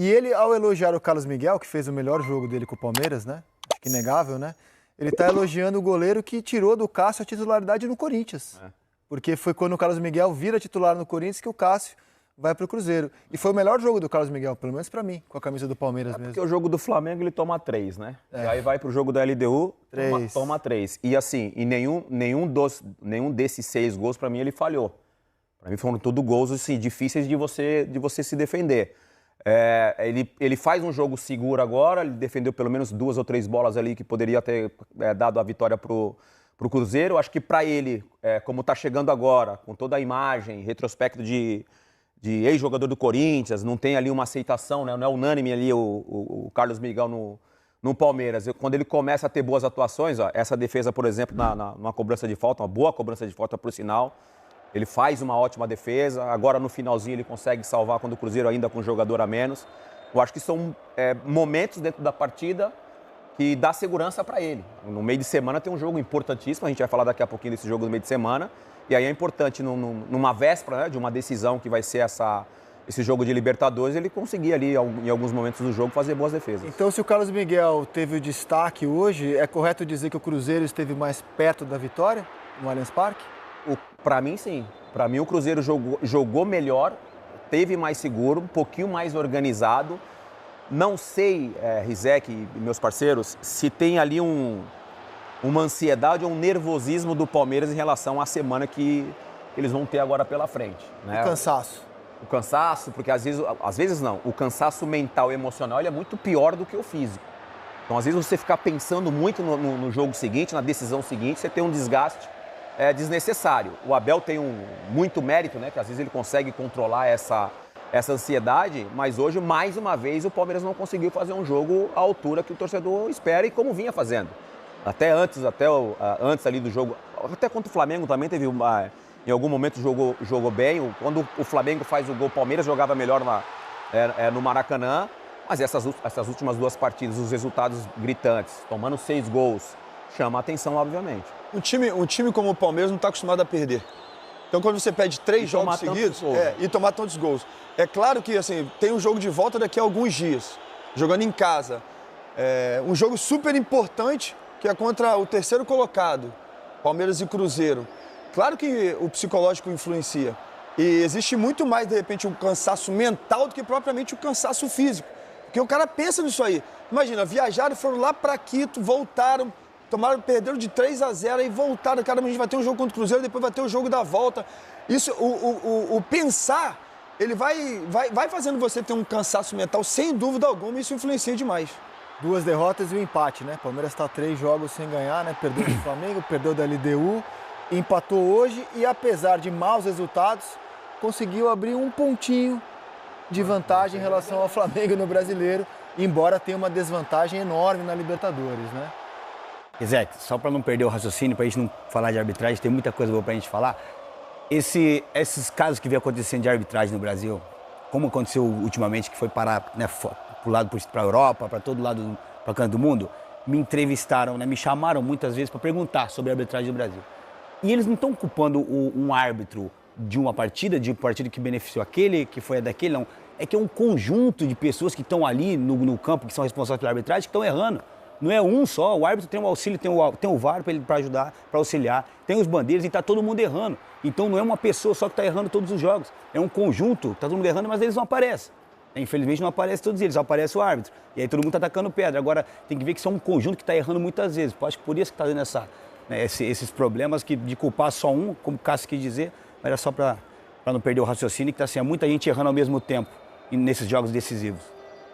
E ele, ao elogiar o Carlos Miguel, que fez o melhor jogo dele com o Palmeiras, né? Acho que inegável, né? Ele tá elogiando o goleiro que tirou do Cássio a titularidade no Corinthians. Porque foi quando o Carlos Miguel vira titular no Corinthians que o Cássio vai pro Cruzeiro. E foi o melhor jogo do Carlos Miguel, pelo menos pra mim, com a camisa do Palmeiras mesmo. Porque o jogo do Flamengo ele toma 3, né? E aí vai pro jogo da LDU, toma 3. E assim, nenhum desses 6 gols pra mim ele falhou. Pra mim foram tudo gols assim, difíceis de você se defender. Ele faz um jogo seguro agora, ele defendeu pelo menos 2 ou 3 bolas ali que poderia ter dado a vitória pro Cruzeiro. Acho que para ele, como está chegando agora, com toda a imagem, retrospecto de ex-jogador do Corinthians, não tem ali uma aceitação, né? Não é unânime ali o Carlos Miguel no Palmeiras. Quando ele começa a ter boas atuações, essa defesa, por exemplo, numa cobrança de falta, uma boa cobrança de falta por sinal, ele faz uma ótima defesa. Agora, no finalzinho, ele consegue salvar quando o Cruzeiro ainda com um jogador a menos. Eu acho que são momentos dentro da partida que dá segurança para ele. No meio de semana tem um jogo importantíssimo, a gente vai falar daqui a pouquinho desse jogo no meio de semana, e aí é importante, numa véspera, né, de uma decisão que vai ser esse jogo de Libertadores, ele conseguir ali, em alguns momentos do jogo, fazer boas defesas. Então, se o Carlos Miguel teve o destaque hoje, é correto dizer que o Cruzeiro esteve mais perto da vitória no Allianz Parque? Para mim, sim. Para mim, o Cruzeiro jogou melhor, teve mais seguro, um pouquinho mais organizado. Não sei, Rizek e meus parceiros, se tem ali uma ansiedade ou um nervosismo do Palmeiras em relação à semana que eles vão ter agora pela frente. Né? O cansaço. O cansaço, porque às vezes não, o cansaço mental e emocional ele é muito pior do que o físico. Então, às vezes, você ficar pensando muito no jogo seguinte, na decisão seguinte, você tem um desgaste desnecessário. O Abel tem muito mérito, né? Que às vezes ele consegue controlar essa ansiedade, mas hoje, mais uma vez, o Palmeiras não conseguiu fazer um jogo à altura que o torcedor espera e como vinha fazendo. Até antes ali do jogo, até contra o Flamengo também teve em algum momento jogou bem. Quando o Flamengo faz o gol, o Palmeiras jogava melhor no Maracanã, mas essas últimas 2 partidas, os resultados gritantes, tomando 6 gols, chama a atenção, obviamente. Um time como o Palmeiras não está acostumado a perder. Então, quando você perde 3 jogos seguidos e tomar tantos gols. É claro que assim, tem um jogo de volta daqui a alguns dias, jogando em casa. Um jogo super importante, que é contra o 3º colocado, Palmeiras e Cruzeiro. Claro que o psicológico influencia. E existe muito mais, de repente, um cansaço mental do que propriamente o cansaço físico. Porque o cara pensa nisso aí. Imagina, viajaram, foram lá para Quito, voltaram, perderam de 3-0 e voltaram. Cara, a gente vai ter um jogo contra o Cruzeiro, depois vai ter o jogo da volta. Isso, o pensar, ele vai fazendo você ter um cansaço mental, sem dúvida alguma, e isso influencia demais. 2 derrotas e um empate, né? Palmeiras está 3 jogos sem ganhar, né? Perdeu do Flamengo, perdeu da LDU, empatou hoje e, apesar de maus resultados, conseguiu abrir um pontinho de vantagem em relação ao Flamengo no Brasileiro, embora tenha uma desvantagem enorme na Libertadores, né? Zé, só para não perder o raciocínio, para a gente não falar de arbitragem, tem muita coisa boa para a gente falar. Esses casos que vem acontecendo de arbitragem no Brasil, como aconteceu ultimamente, que foi parar, né, para a Europa, para todo lado, para canto do mundo, me entrevistaram, né, me chamaram muitas vezes para perguntar sobre a arbitragem do Brasil. E eles não estão culpando um árbitro de uma partida, que beneficiou aquele, que foi a daquele, não. É que é um conjunto de pessoas que estão ali no campo, que são responsáveis pela arbitragem, que estão errando. Não é um só, o árbitro tem um auxílio, tem o VAR para ajudar, para auxiliar, tem os bandeiros e está todo mundo errando. Então não é uma pessoa só que está errando todos os jogos, é um conjunto, está todo mundo errando, mas eles não aparecem. Infelizmente não aparecem todos eles, só aparece o árbitro. E aí todo mundo está atacando pedra. Agora tem que ver que são um conjunto que está errando muitas vezes. Acho que por isso que está dando esses problemas de culpar só um, como o Cássio quis dizer, mas era só para não perder o raciocínio, que está assim, muita gente errando ao mesmo tempo nesses jogos decisivos.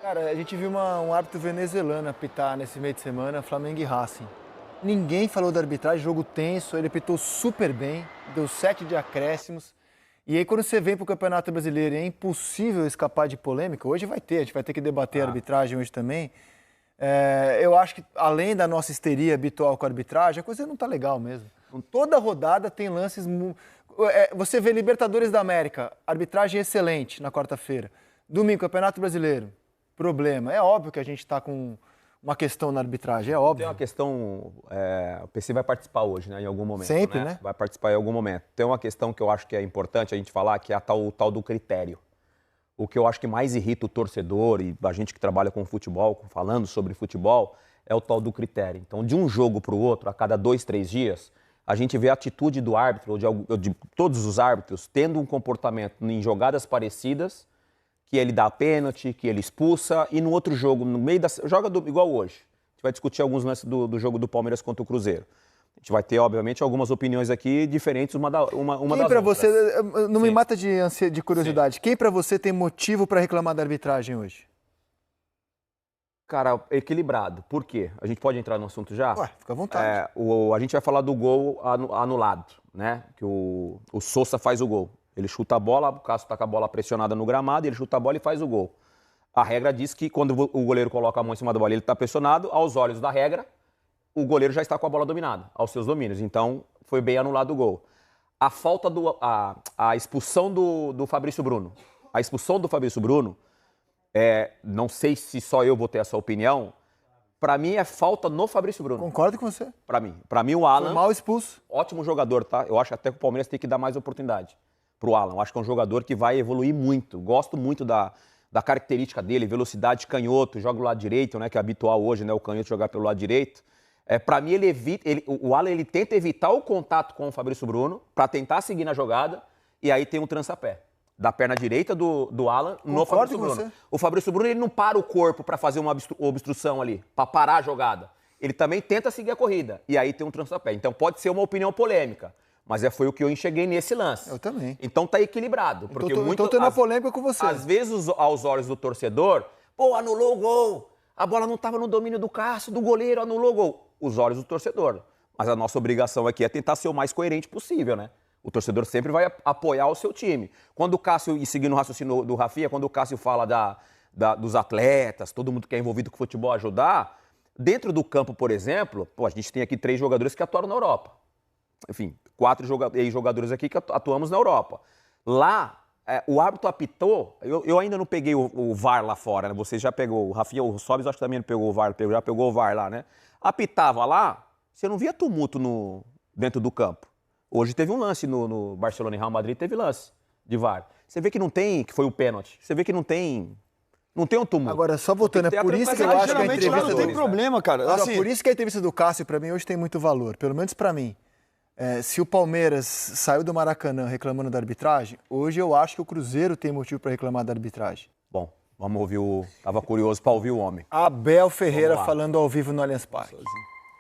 Cara, a gente viu um árbitro venezuelano apitar nesse meio de semana, Flamengo e Racing. Ninguém falou da arbitragem, jogo tenso, ele apitou super bem, deu 7 de acréscimos. E aí quando você vem para o Campeonato Brasileiro e é impossível escapar de polêmica, hoje a gente vai ter que debater a arbitragem hoje também. Eu acho que além da nossa histeria habitual com a arbitragem, a coisa não está legal mesmo. Toda rodada tem lances... Você vê Libertadores da América, arbitragem excelente na quarta-feira. Domingo, Campeonato Brasileiro, problema. É óbvio que a gente está com uma questão na arbitragem, é óbvio. Tem uma questão, o PC vai participar hoje, né, em algum momento. Sempre, né? Vai participar em algum momento. Tem uma questão que eu acho que é importante a gente falar, que é o tal do critério. o que eu acho que mais irrita o torcedor e a gente que trabalha com futebol, falando sobre futebol, é o tal do critério. Então, de um jogo para o outro, a cada 2, 3 dias, a gente vê a atitude do árbitro, ou de todos os árbitros, tendo um comportamento em jogadas parecidas, que ele dá pênalti, que ele expulsa, e no outro jogo, no meio da... igual hoje. A gente vai discutir alguns lances do jogo do Palmeiras contra o Cruzeiro. A gente vai ter, obviamente, algumas opiniões aqui diferentes uma das outras. Você, não me mata de curiosidade, quem para você tem motivo para reclamar da arbitragem hoje? Cara, equilibrado. Por quê? A gente pode entrar no assunto já? Ué, fica à vontade. A gente vai falar do gol anulado, né? Que o Sousa faz o gol. Ele chuta a bola, o Cássio tá com a bola pressionada no gramado, ele chuta a bola e faz o gol. A regra diz que quando o goleiro coloca a mão em cima da bola, ele está pressionado, aos olhos da regra, o goleiro já está com a bola dominada, aos seus domínios. Então, foi bem anulado o gol. A falta a expulsão do Fabrício Bruno. A expulsão do Fabrício Bruno, não sei se só eu vou ter essa opinião, para mim é falta no Fabrício Bruno. Concordo com você. Para mim o Alan... Foi mal expulso. Ótimo jogador, tá? Eu acho até que o Palmeiras tem que dar mais oportunidade pro Alan. Eu acho que é um jogador que vai evoluir muito. Gosto muito da característica dele, velocidade, canhoto, joga do lado direito, né? Que é habitual hoje, né? O canhoto jogar pelo lado direito. Para mim, o Alan ele tenta evitar o contato com o Fabrício Bruno para tentar seguir na jogada e aí tem um trançapé da perna direita do Alan no Fabrício Bruno. Você. O Fabrício Bruno ele não para o corpo para fazer uma obstrução ali, para parar a jogada. Ele também tenta seguir a corrida e aí tem um trançapé. Então pode ser uma opinião polêmica, mas foi o que eu enxerguei nesse lance. Eu também. Então tá equilibrado. Porque então tô na polêmica com você. Às vezes, aos olhos do torcedor, anulou o gol. A bola não estava no domínio do Cássio, do goleiro, anulou o gol. Os olhos do torcedor. Mas a nossa obrigação aqui é tentar ser o mais coerente possível, né? O torcedor sempre vai apoiar o seu time. Quando o Cássio, e seguindo o raciocínio do Rafinha, quando o Cássio fala dos atletas, todo mundo que é envolvido com o futebol ajudar, dentro do campo, por exemplo, a gente tem aqui 3 jogadores que atuaram na Europa. Enfim, 4 ex-jogadores aqui que atuamos na Europa. Lá, o árbitro apitou, eu ainda não peguei o VAR lá fora, né? Você já pegou, o Rafinha, o Sobis acho que também não pegou o VAR, já pegou o VAR lá, né? Apitava lá, você não via tumulto dentro do campo. Hoje teve um lance no Barcelona e Real Madrid, teve lance de VAR. Você vê que não tem, que foi o pênalti, você vê que não tem um tumulto. Agora, só voltando, é por isso que eu acho que a entrevista... não tem problema, cara. Assim, por isso que a entrevista do Cássio, pra mim, hoje tem muito valor, pelo menos pra mim. Se o Palmeiras saiu do Maracanã reclamando da arbitragem, hoje eu acho que o Cruzeiro tem motivo para reclamar da arbitragem. Bom, vamos ouvir Tava curioso para ouvir o homem. Abel Ferreira falando ao vivo no Allianz Parque.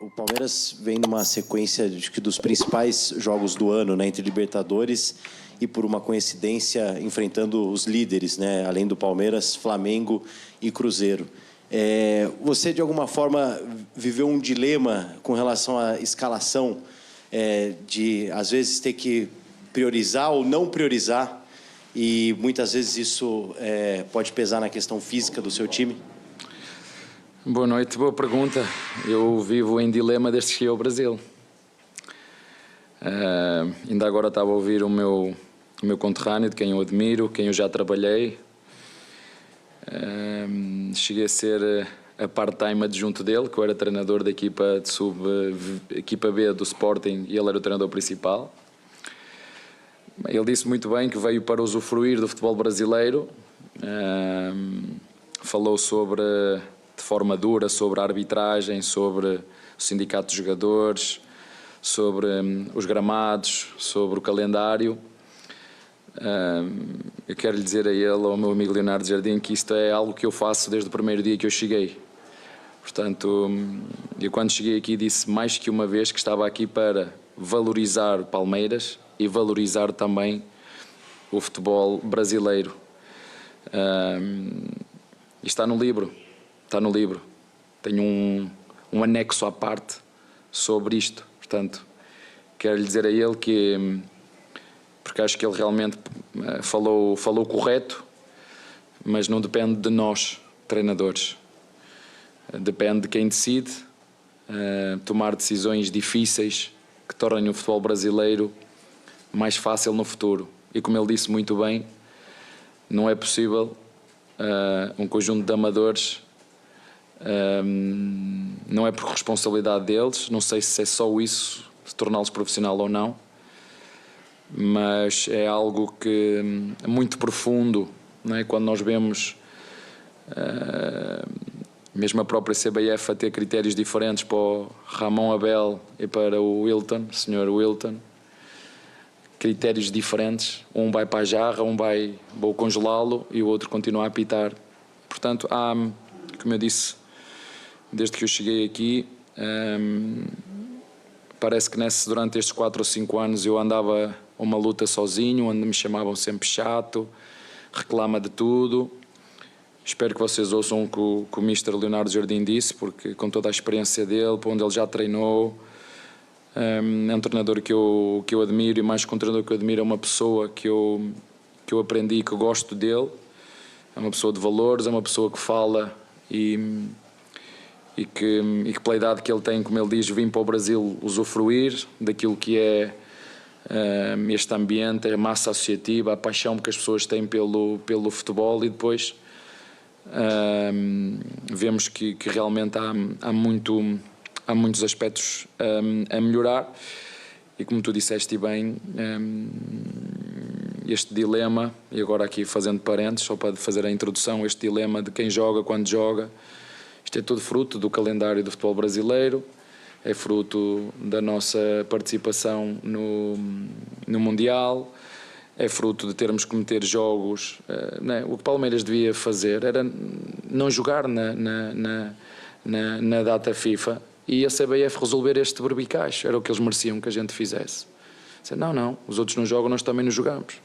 O Palmeiras vem numa sequência dos principais jogos do ano, né, entre Libertadores e, por uma coincidência, enfrentando os líderes, né, além do Palmeiras, Flamengo e Cruzeiro. Você, de alguma forma, viveu um dilema com relação à escalação, de, às vezes, ter que priorizar ou não priorizar, e muitas vezes isso pode pesar na questão física do seu time? Boa noite, boa pergunta. Eu vivo em dilema desde que cheguei ao Brasil. Ainda agora estava a ouvir o meu conterrâneo, de quem eu admiro, quem eu já trabalhei. Cheguei a ser a part-time adjunto dele, que eu era treinador da equipa B do Sporting e ele era o treinador principal. Ele disse muito bem que veio para usufruir do futebol brasileiro. Falou de forma dura sobre a arbitragem, sobre o sindicato de jogadores, sobre os gramados, sobre o calendário. Eu quero lhe dizer a ele, ao meu amigo Leonardo Jardim, que isto é algo que eu faço desde o primeiro dia que eu cheguei. Portanto, eu quando cheguei aqui disse mais que uma vez que estava aqui para valorizar o Palmeiras e valorizar também o futebol brasileiro. E está no livro. Tenho um anexo à parte sobre isto. Portanto, quero lhe dizer a ele que, porque acho que ele realmente falou correto, mas não depende de nós, treinadores. Depende de quem decide tomar decisões difíceis que tornem o futebol brasileiro mais fácil no futuro. E como ele disse muito bem, não é possível um conjunto de amadores, não é por responsabilidade deles, não sei se é só isso, se torná-los profissional ou não, mas é algo que é muito profundo não é? Quando nós vemos mesmo a própria CBF a ter critérios diferentes para o Ramon Abel e para o Wilton, o Sr. Wilton, critérios diferentes, um vai para a jarra, vou congelá-lo e o outro continua a apitar. Portanto, há, como eu disse, desde que eu cheguei aqui, parece que durante estes 4 ou 5 anos eu andava uma luta sozinho, onde me chamavam sempre chato, reclama de tudo. Espero que vocês ouçam o que o Mr. Leonardo Jardim disse, porque com toda a experiência dele, para onde ele já treinou, é um treinador que eu admiro, e mais que um treinador que eu admiro, é uma pessoa que eu aprendi e que gosto dele. É uma pessoa de valores, é uma pessoa que fala e que pela idade que ele tem, como ele diz, vim para o Brasil usufruir daquilo que é este ambiente, a massa associativa, a paixão que as pessoas têm pelo futebol, e depois vemos que realmente há muitos aspectos a melhorar, e como tu disseste bem, este dilema, e agora aqui fazendo parênteses, só para fazer a introdução, este dilema de quem joga, quando joga, isto é tudo fruto do calendário do futebol brasileiro, é fruto da nossa participação no Mundial, é fruto de termos que meter jogos. O que o Palmeiras devia fazer era não jogar na data FIFA e a CBF resolver este berbicacho. Era o que eles mereciam que a gente fizesse. Não, os outros não jogam, nós também não jogamos.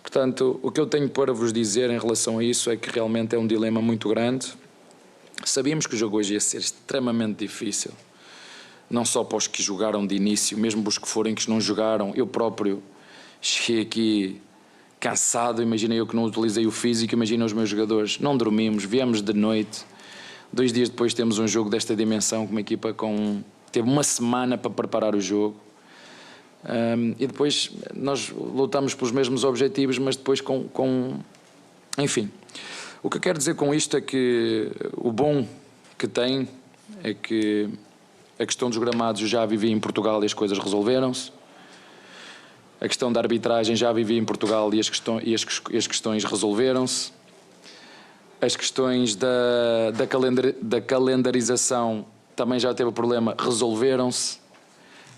Portanto, o que eu tenho para vos dizer em relação a isso é que realmente é um dilema muito grande. Sabíamos que o jogo hoje ia ser extremamente difícil, não só para os que jogaram de início, mesmo para os que forem que não jogaram. Eu próprio cheguei aqui cansado, imaginei eu que não utilizei o físico, imaginei os meus jogadores. Não dormimos, viemos de noite. 2 dias depois temos um jogo desta dimensão, com uma equipa teve uma semana para preparar o jogo. E depois nós lutamos pelos mesmos objetivos, mas depois enfim, o que eu quero dizer com isto é que o bom que tem é que a questão dos gramados eu já vivi em Portugal e as coisas resolveram-se. A questão da arbitragem já vivi em Portugal e as questões resolveram-se. As questões da calendarização também já teve problema, resolveram-se.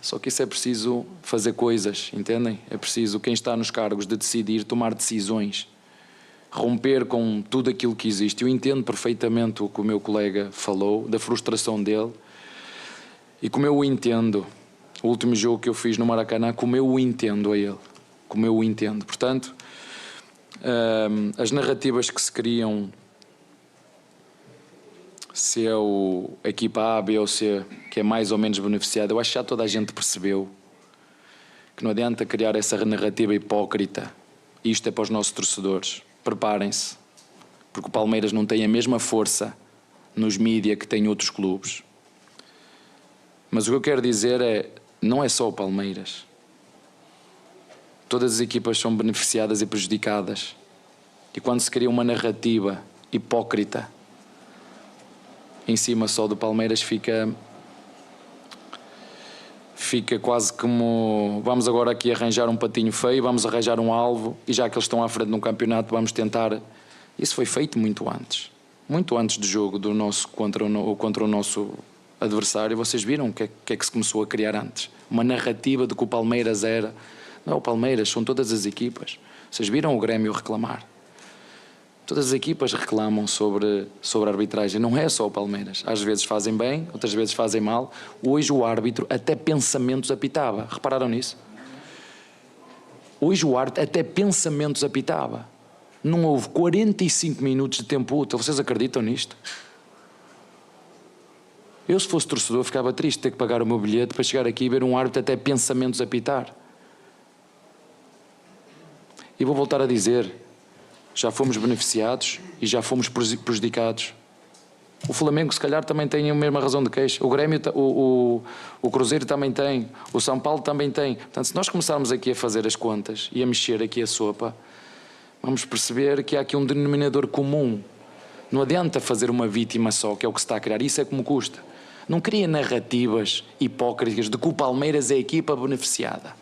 Só que isso é preciso fazer coisas, entendem? É preciso quem está nos cargos de decidir, tomar decisões, romper com tudo aquilo que existe. Eu entendo perfeitamente o que o meu colega falou, da frustração dele, e como eu o entendo, o último jogo que eu fiz no Maracanã, como eu o entendo a ele, como eu o entendo. Portanto, as narrativas que se criam, se é a equipa A, B ou C que é mais ou menos beneficiada, eu acho que já toda a gente percebeu que não adianta criar essa narrativa hipócrita. Isto é para os nossos torcedores. Preparem-se, porque o Palmeiras não tem a mesma força nos mídias que tem outros clubes. Mas o que eu quero dizer é, não é só o Palmeiras. Todas as equipas são beneficiadas e prejudicadas. E quando se cria uma narrativa hipócrita em cima só do Palmeiras, fica quase como vamos agora aqui arranjar um patinho feio, vamos arranjar um alvo, e já que eles estão à frente num campeonato, vamos tentar. Isso foi feito muito antes do jogo do nosso contra o nosso adversário. Vocês viram o que é que se começou a criar antes? Uma narrativa de que o Palmeiras era... Não é o Palmeiras, são todas as equipas. Vocês viram o Grêmio reclamar? Todas as equipas reclamam sobre a arbitragem, não é só o Palmeiras. Às vezes fazem bem, outras vezes fazem mal. Hoje o árbitro até pensamentos apitava. Repararam nisso? Hoje o árbitro até pensamentos apitava. Não houve 45 minutos de tempo útil. Vocês acreditam nisto? Eu, se fosse torcedor, ficava triste de ter que pagar o meu bilhete para chegar aqui e ver um árbitro até pensamentos apitar. E vou voltar a dizer, já fomos beneficiados e já fomos prejudicados. O Flamengo, se calhar, também tem a mesma razão de queixa. O Grêmio, o Cruzeiro também tem. O São Paulo também tem. Portanto, se nós começarmos aqui a fazer as contas e a mexer aqui a sopa, vamos perceber que há aqui um denominador comum. Não adianta fazer uma vítima só, que é o que se está a criar. Isso é como custa. Não cria narrativas hipócritas de que o Palmeiras é a equipa beneficiada.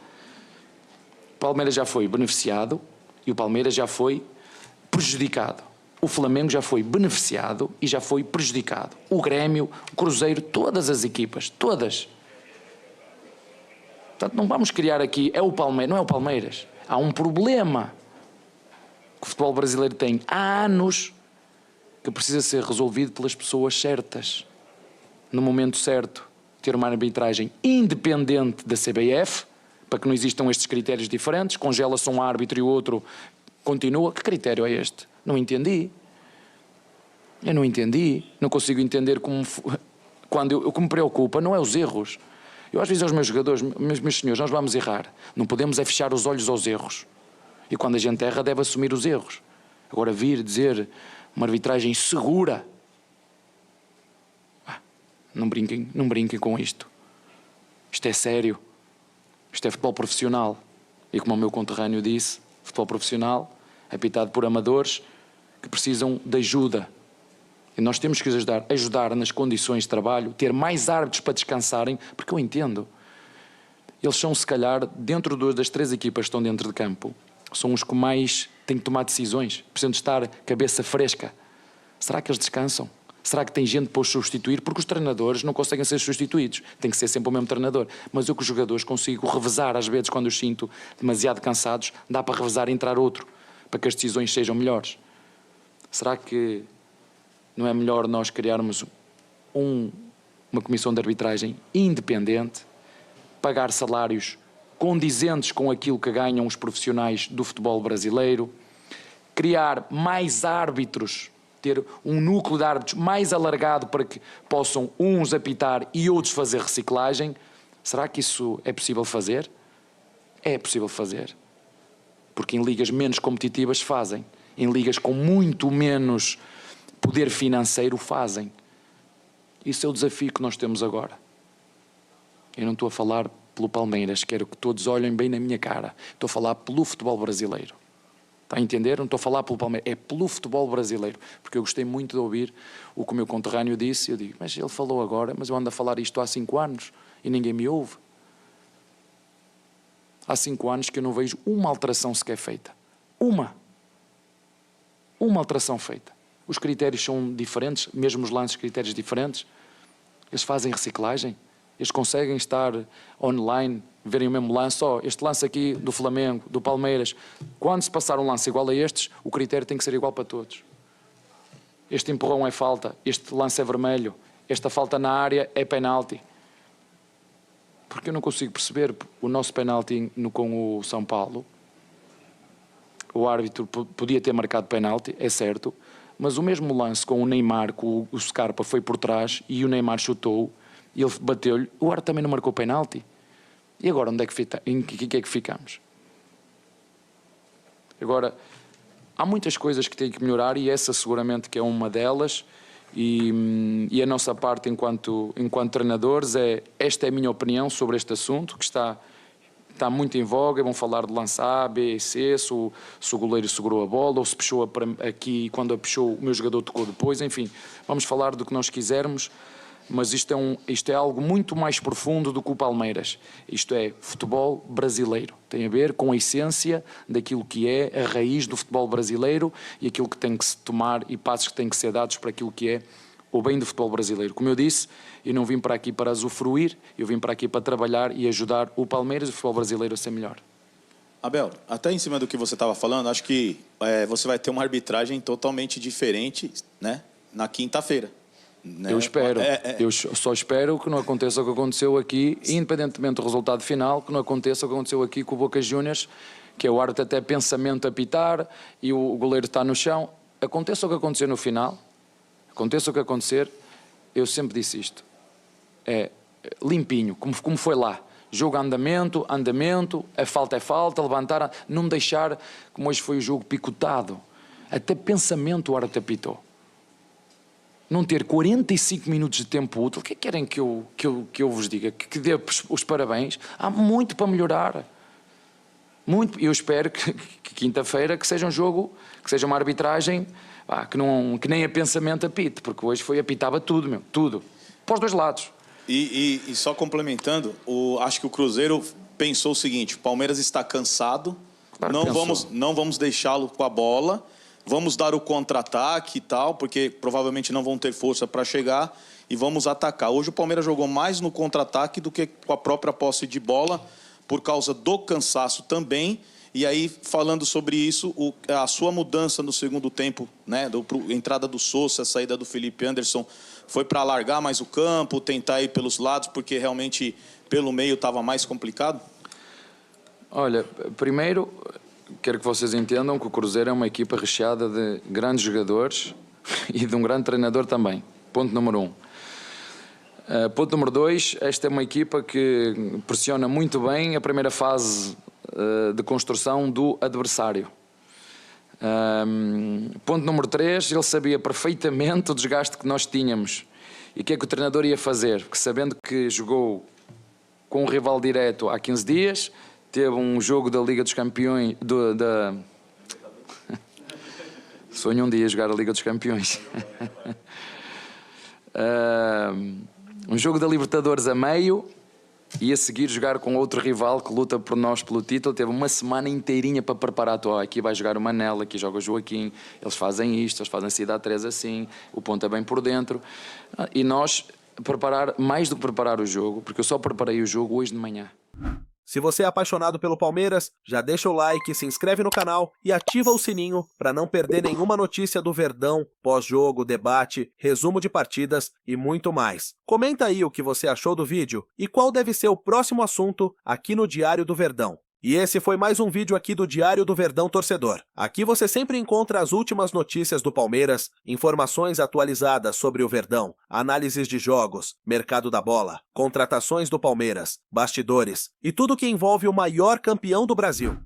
O Palmeiras já foi beneficiado e o Palmeiras já foi prejudicado. O Flamengo já foi beneficiado e já foi prejudicado. O Grêmio, o Cruzeiro, todas as equipas, todas. Portanto, não vamos criar aqui, é o Palmeiras, não é o Palmeiras. Há um problema que o futebol brasileiro tem há anos que precisa ser resolvido pelas pessoas certas, no momento certo. Ter uma arbitragem independente da CBF, para que não existam estes critérios diferentes, congela-se um árbitro e o outro continua. Que critério é este? Não entendi. Eu não entendi. Não consigo entender como... O que me preocupa não é os erros. Eu às vezes aos meus jogadores, meus senhores, nós vamos errar. Não podemos é fechar os olhos aos erros. E quando a gente erra, deve assumir os erros. Agora vir dizer uma arbitragem segura... Não brinquem com isto. Isto é sério. Isto é futebol profissional. E como o meu conterrâneo disse, futebol profissional, apitado por amadores que precisam de ajuda. E nós temos que ajudar nas condições de trabalho, ter mais árbitros para descansarem, porque eu entendo. Eles são, se calhar, dentro das 3 equipas que estão dentro de campo, são os que mais têm que tomar decisões, precisam de estar cabeça fresca. Será que eles descansam? Será que tem gente para os substituir? Porque os treinadores não conseguem ser substituídos. Tem que ser sempre o mesmo treinador. Mas eu com os jogadores consigo revezar, às vezes, quando os sinto demasiado cansados, dá para revezar e entrar outro, para que as decisões sejam melhores. Será que não é melhor nós criarmos uma comissão de arbitragem independente, pagar salários condizentes com aquilo que ganham os profissionais do futebol brasileiro, criar mais árbitros, ter um núcleo de árbitros mais alargado para que possam uns apitar e outros fazer reciclagem? Será que isso é possível fazer? É possível fazer. Porque em ligas menos competitivas fazem. Em ligas com muito menos poder financeiro fazem. Isso é o desafio que nós temos agora. Eu não estou a falar pelo Palmeiras, quero que todos olhem bem na minha cara. Estou a falar pelo futebol brasileiro. Está a entender? Não estou a falar pelo Palmeiras, é pelo futebol brasileiro. Porque eu gostei muito de ouvir o que o meu conterrâneo disse. Eu digo, mas ele falou agora, mas eu ando a falar isto há 5 anos e ninguém me ouve. Há 5 anos que eu não vejo uma alteração sequer feita. Uma alteração feita. Os critérios são diferentes, mesmo os lances, critérios diferentes. Eles fazem reciclagem. Eles conseguem estar online, verem o mesmo lance. Este lance aqui do Flamengo, do Palmeiras. Quando se passar um lance igual a estes, o critério tem que ser igual para todos. Este empurrão é falta, este lance é vermelho, esta falta na área é penalti. Porque eu não consigo perceber o nosso penalti com o São Paulo. O árbitro podia ter marcado penalti, é certo, mas o mesmo lance com o Neymar, com o Scarpa foi por trás e o Neymar chutou, e ele bateu-lhe, o árbitro também não marcou penalti. E agora em que é que ficamos? Agora, há muitas coisas que têm que melhorar e essa seguramente que é uma delas. E a nossa parte enquanto treinadores esta é a minha opinião sobre este assunto, que está muito em voga. Vão falar de lance A, B e C, se o goleiro segurou a bola ou se puxou aqui e quando a puxou o meu jogador tocou depois. Enfim, vamos falar do que nós quisermos, mas isto é algo muito mais profundo do que o Palmeiras. Isto é futebol brasileiro. Tem a ver com a essência daquilo que é a raiz do futebol brasileiro e aquilo que tem que se tomar e passos que têm que ser dados para aquilo que é o bem do futebol brasileiro. Como eu disse, eu não vim para aqui para usufruir, eu vim para aqui para trabalhar e ajudar o Palmeiras e o futebol brasileiro a ser melhor. Abel, até em cima do que você estava falando, acho que você vai ter uma arbitragem totalmente diferente, né, na quinta-feira. Eu espero. Eu só espero que não aconteça o que aconteceu aqui, independentemente do resultado final, que não aconteça o que aconteceu aqui com o Boca Juniors, que é o árbitro até pensamento a apitar e o goleiro está no chão. Aconteça o que acontecer no final, aconteça o que acontecer, eu sempre disse isto. É limpinho, como foi lá. Jogo andamento, a falta é falta, levantar, não deixar, como hoje foi o jogo, picotado. Até pensamento o árbitro apitou. Não ter 45 minutos de tempo útil, o que querem que eu vos diga? Que dê os parabéns? Há muito para melhorar. Muito. Eu espero que quinta-feira que seja um jogo, que seja uma arbitragem que nem a pensamento apite, porque hoje apitava tudo, tudo. Para os dois lados. E só complementando, acho que o Cruzeiro pensou o seguinte: o Palmeiras está cansado, Claro, não vamos deixá-lo com a bola, vamos dar o contra-ataque e tal, porque provavelmente não vão ter força para chegar e vamos atacar. Hoje o Palmeiras jogou mais no contra-ataque do que com a própria posse de bola, por causa do cansaço também. E aí, falando sobre isso, a sua mudança no segundo tempo, né, entrada do Sousa, a saída do Felipe Anderson, foi para alargar mais o campo, tentar ir pelos lados, porque realmente pelo meio estava mais complicado? Olha, primeiro, quero que vocês entendam que o Cruzeiro é uma equipa recheada de grandes jogadores e de um grande treinador também. Ponto número 1. Ponto número 2, esta é uma equipa que pressiona muito bem a primeira fase de construção do adversário. Ponto número 3, ele sabia perfeitamente o desgaste que nós tínhamos e o que é que o treinador ia fazer, porque sabendo que jogou com um rival direto há 15 dias, teve um jogo da Liga dos Campeões, sonho um dia jogar a Liga dos Campeões. Um jogo da Libertadores a meio e a seguir jogar com outro rival que luta por nós pelo título. Teve uma semana inteirinha para preparar. Aqui vai jogar o Manel, aqui joga o Joaquim, eles fazem isto, eles fazem a Cidade 3 assim, o ponto é bem por dentro. E nós preparar, mais do que preparar o jogo, porque eu só preparei o jogo hoje de manhã. Se você é apaixonado pelo Palmeiras, já deixa o like, se inscreve no canal e ativa o sininho para não perder nenhuma notícia do Verdão, pós-jogo, debate, resumo de partidas e muito mais. Comenta aí o que você achou do vídeo e qual deve ser o próximo assunto aqui no Diário do Verdão. E esse foi mais um vídeo aqui do Diário do Verdão Torcedor. Aqui você sempre encontra as últimas notícias do Palmeiras, informações atualizadas sobre o Verdão, análises de jogos, mercado da bola, contratações do Palmeiras, bastidores e tudo que envolve o maior campeão do Brasil.